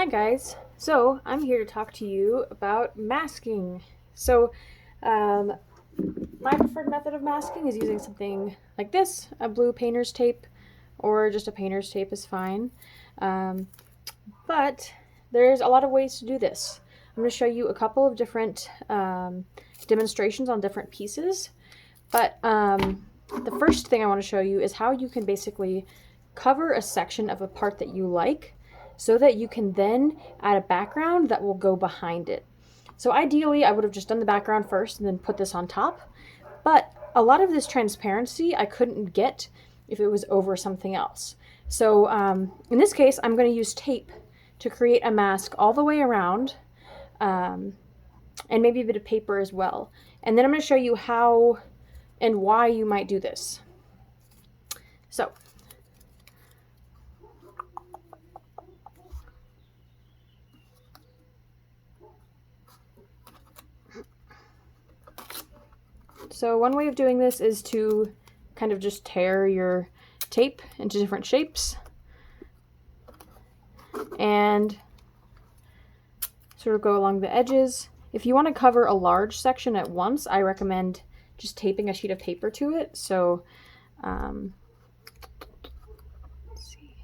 Hi guys, so I'm here to talk to you about masking. So um, my preferred method of masking is using something like this, a blue painter's tape, or just a painter's tape is fine. Um, but there's a lot of ways to do this. I'm going to show you a couple of different demonstrations on different pieces, but the first thing I want to show you is how you can basically cover a section of a part that you like so that you can then add a background that will go behind it. So ideally, I would have just done the background first and then put this on top, but a lot of this transparency I couldn't get if it was over something else. So in this case, I'm going to use tape to create a mask all the way around, and maybe a bit of paper as well. And then I'm going to show you how and why you might do this. So one way of doing this is to kind of just tear your tape into different shapes and sort of go along the edges. If you want to cover a large section at once, I recommend just taping a sheet of paper to it. So let's see.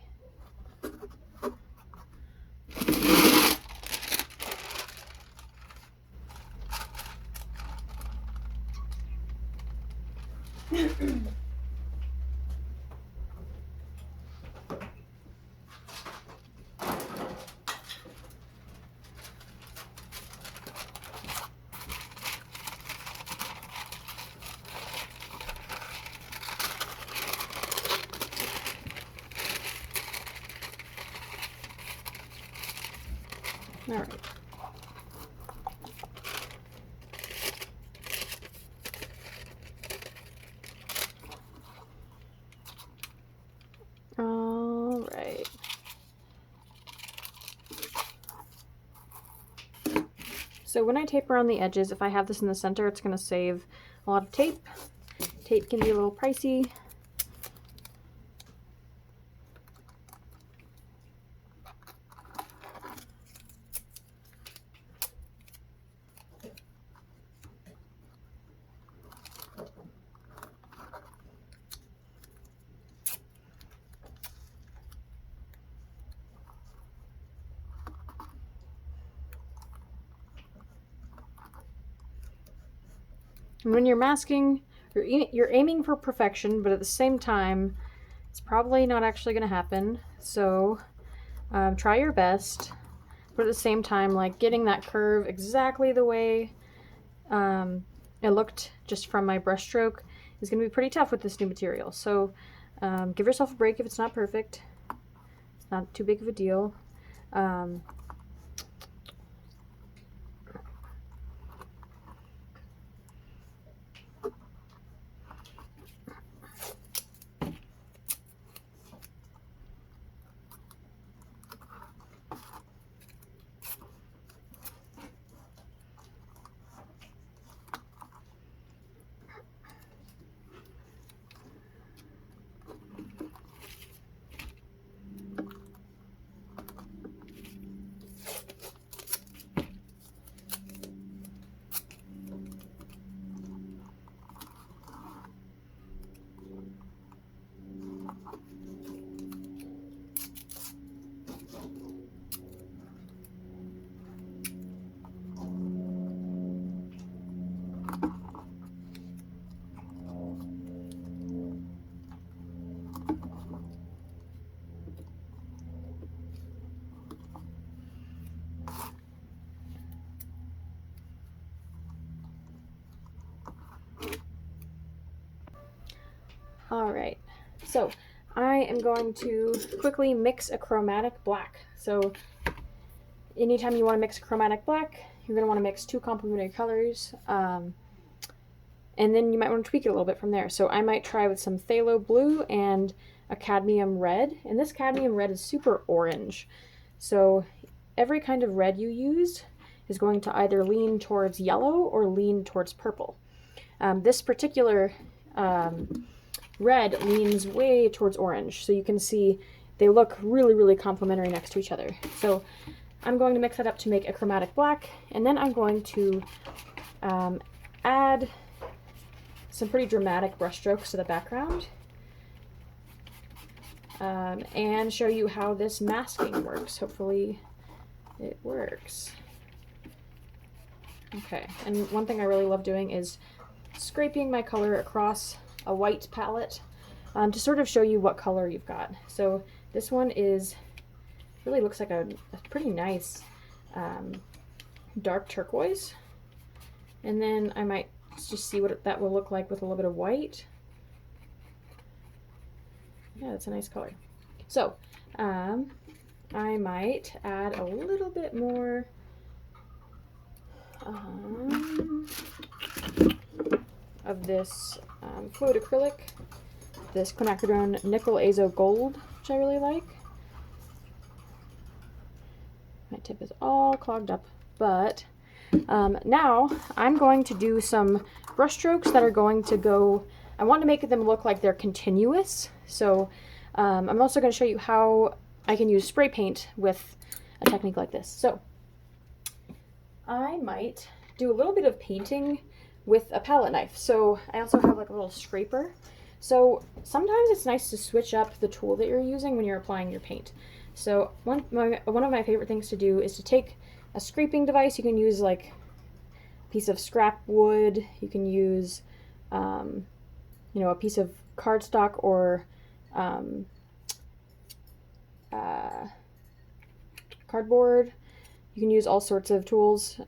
All right. All right. So when I tape around the edges, if I have this in the center, it's going to save a lot of tape. Tape can be a little pricey. And when you're masking, you're aiming for perfection, but at the same time, it's probably not actually going to happen. So try your best, but at the same time, like getting that curve exactly the way it looked just from my brush stroke is going to be pretty tough with this new material. So give yourself a break if it's not perfect. It's not too big of a deal. All right, so I am going to quickly mix a chromatic black. So anytime you want to mix a chromatic black, you're going to want to mix two complementary colors, and then you might want to tweak it a little bit from there. So I might try with some phthalo blue and a cadmium red, and this cadmium red is super orange. So every kind of red you use is going to either lean towards yellow or lean towards purple. This particular red leans way towards orange, so you can see they look really, really complementary next to each other. So I'm going to mix that up to make a chromatic black, and then I'm going to add some pretty dramatic brush strokes to the background and show you how this masking works. Hopefully it works. Okay, and one thing I really love doing is scraping my color across a white palette to sort of show you what color you've got. So this one really looks like a pretty nice dark turquoise, and then I might just see what that will look like with a little bit of white. Yeah, that's a nice color. So I might add a little bit more of this fluid acrylic, this quinacridone nickel azo gold, which I really like. My tip is all clogged up, but now I'm going to do some brush strokes that are going to go, I want to make them look like they're continuous. So I'm also going to show you how I can use spray paint with a technique like this. So I might do a little bit of painting with a palette knife. So I also have like a little scraper. So sometimes it's nice to switch up the tool that you're using when you're applying your paint. So one of my favorite things to do is to take a scraping device. You can use like a piece of scrap wood. You can use, you know, a piece of cardstock or cardboard. You can use all sorts of tools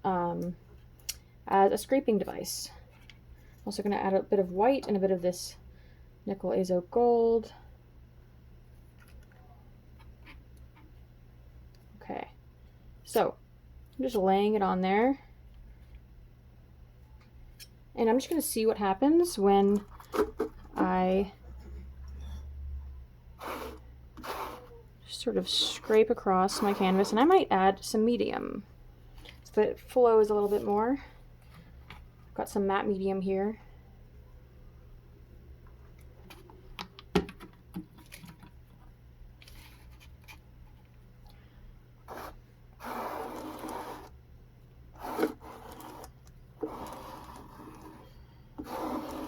as a scraping device. I'm also going to add a bit of white and a bit of this nickel azo gold. Okay, so I'm just laying it on there, and I'm just going to see what happens when I sort of scrape across my canvas, and I might add some medium so that it flows a little bit more. I've got some matte medium here.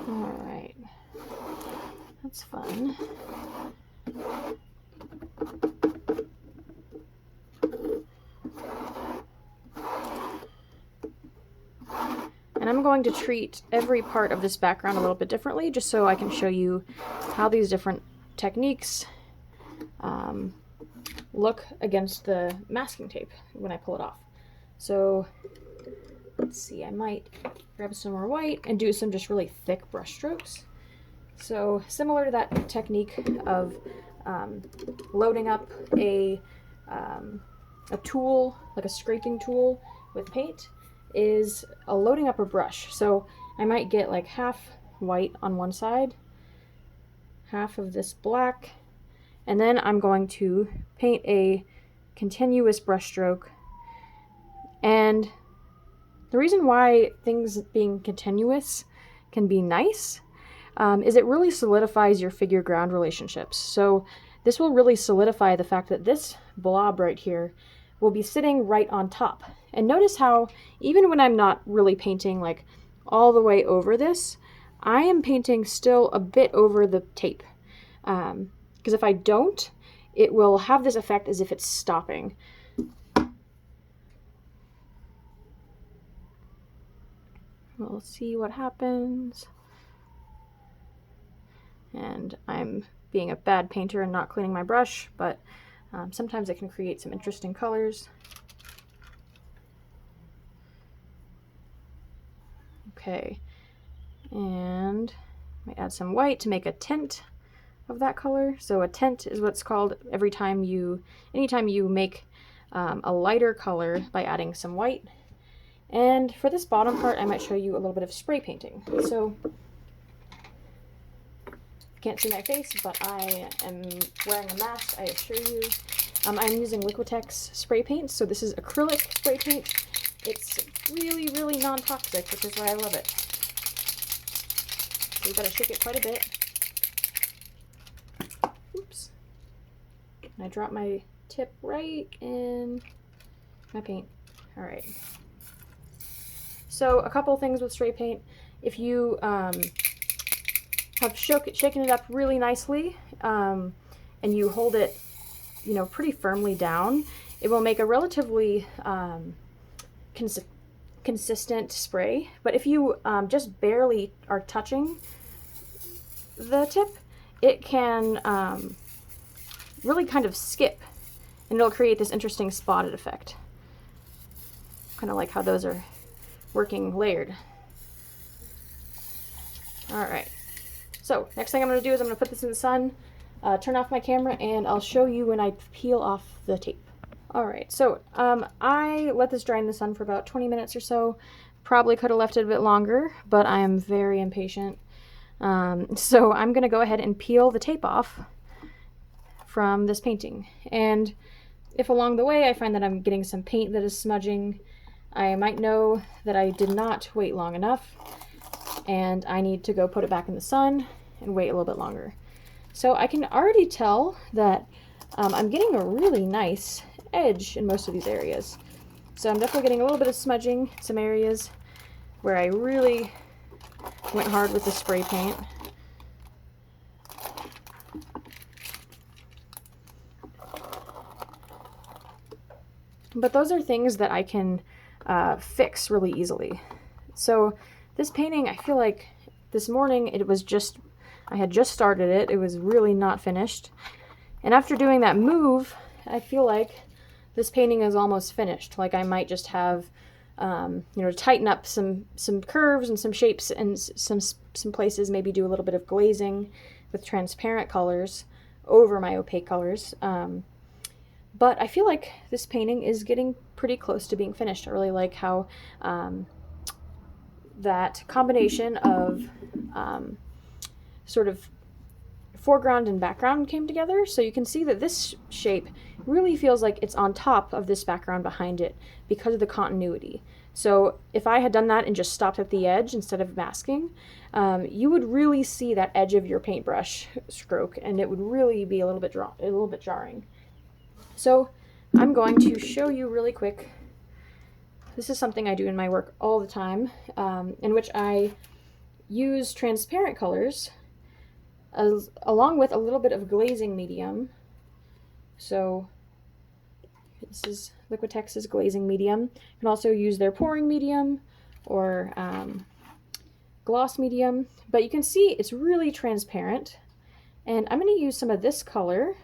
All right, that's fun. And I'm going to treat every part of this background a little bit differently, just so I can show you how these different techniques look against the masking tape when I pull it off. So let's see, I might grab some more white and do some just really thick brush strokes. So similar to that technique of loading up a tool, like a scraping tool with paint, is loading up a brush. So I might get like half white on one side, half of this black, and then I'm going to paint a continuous brush stroke. And the reason why things being continuous can be nice is it really solidifies your figure-ground relationships. So this will really solidify the fact that this blob right here will be sitting right on top. And notice how even when I'm not really painting like all the way over this, I am painting still a bit over the tape. Because if I don't, it will have this effect as if it's stopping. We'll see what happens. And I'm being a bad painter and not cleaning my brush, but sometimes it can create some interesting colors. Okay, and I might add some white to make a tint of that color. So a tint is what's called anytime you make a lighter color by adding some white. And for this bottom part, I might show you a little bit of spray painting. So you can't see my face, but I am wearing a mask, I assure you. I'm using Liquitex spray paint, so this is acrylic spray paint. It's really, really non-toxic, which is why I love it. So you've got to shake it quite a bit. Oops. And I drop my tip right in my paint. All right. So a couple things with spray paint. If you have shaken it up really nicely and you hold it, pretty firmly down, it will make a relatively consistent spray. But if you just barely are touching the tip, it can really kind of skip, and it'll create this interesting spotted effect. Kind of like how those are working layered. All right. So next thing I'm going to do is I'm going to put this in the sun, turn off my camera, and I'll show you when I peel off the tape. All right, so I let this dry in the sun for about 20 minutes or so. Probably could have left it a bit longer, but I am very impatient. So I'm going to go ahead and peel the tape off from this painting. And if along the way I find that I'm getting some paint that is smudging, I might know that I did not wait long enough and I need to go put it back in the sun and wait a little bit longer. So I can already tell that I'm getting a really nice edge in most of these areas. So I'm definitely getting a little bit of smudging in some areas where I really went hard with the spray paint. But those are things that I can fix really easily. So this painting, I feel like this morning I had just started it. It was really not finished. And after doing that move, I feel like this painting is almost finished. Like I might just have, to tighten up some curves and some shapes and some places, maybe do a little bit of glazing with transparent colors over my opaque colors. But I feel like this painting is getting pretty close to being finished. I really like how that combination of sort of foreground and background came together. So you can see that this shape really feels like it's on top of this background behind it because of the continuity. So if I had done that and just stopped at the edge instead of masking, you would really see that edge of your paintbrush stroke, and it would really be a little bit jarring. So I'm going to show you really quick. This is something I do in my work all the time, in which I use transparent colors along with a little bit of glazing medium. So this is Liquitex's glazing medium. You can also use their pouring medium or gloss medium, but you can see it's really transparent. And I'm going to use some of this color.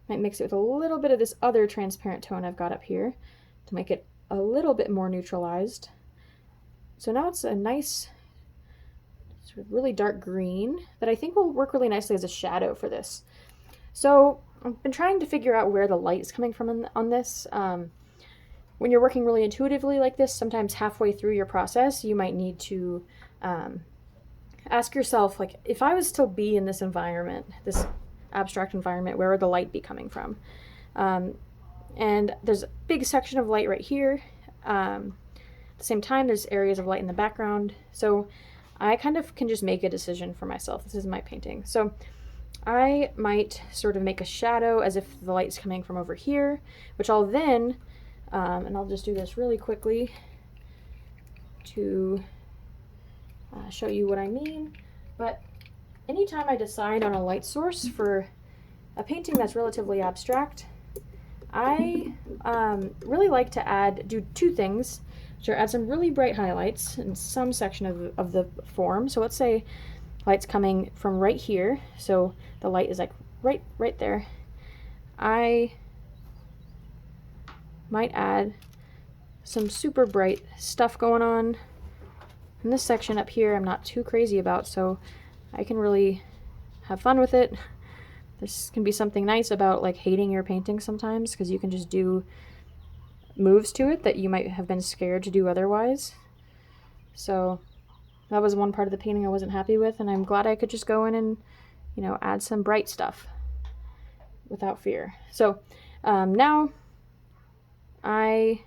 Might mix it with a little bit of this other transparent tone I've got up here to make it a little bit more neutralized. So now it's a nice sort of really dark green that I think will work really nicely as a shadow for this. So I've been trying to figure out where the light is coming from on this. When you're working really intuitively like this, sometimes halfway through your process, you might need to ask yourself, like, if I was to be in this environment, this abstract environment, where would the light be coming from? And there's a big section of light right here. At the same time, there's areas of light in the background. So I kind of can just make a decision for myself. This is my painting. So I might sort of make a shadow as if the light's coming from over here, which I'll then, and I'll just do this really quickly to show you what I mean. But anytime I decide on a light source for a painting that's relatively abstract, I really like to do two things, which are add some really bright highlights in some section of the form. So let's say light's coming from right here, so the light is like right there. I might add some super bright stuff going on. In this section up here I'm not too crazy about, so I can really have fun with it. This can be something nice about like hating your painting sometimes, because you can just do moves to it that you might have been scared to do otherwise. So that was one part of the painting I wasn't happy with, and I'm glad I could just go in and, add some bright stuff without fear. So now I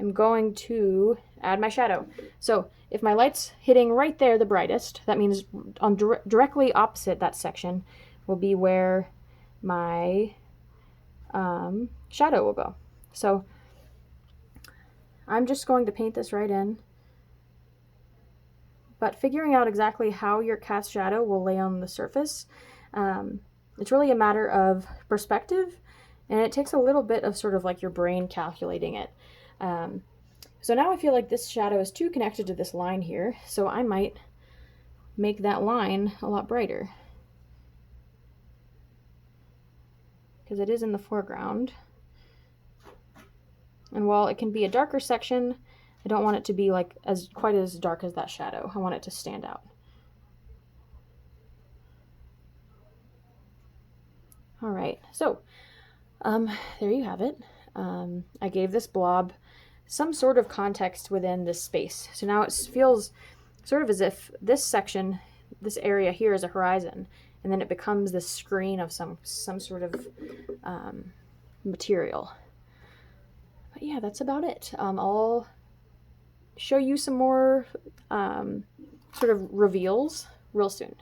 am going to add my shadow. So if my light's hitting right there the brightest, that means on directly opposite that section will be where my shadow will go. So I'm just going to paint this right in. But figuring out exactly how your cast shadow will lay on the surface, it's really a matter of perspective, and it takes a little bit of sort of like your brain calculating it. So now I feel like this shadow is too connected to this line here, so I might make that line a lot brighter, because it is in the foreground. And while it can be a darker section, I don't want it to be like quite as dark as that shadow. I want it to stand out. All right, so there you have it. I gave this blob some sort of context within this space. So now it feels sort of as if this section, this area here is a horizon, and then it becomes this screen of some sort of material. But yeah, that's about it. I'll show you some more sort of reveals real soon.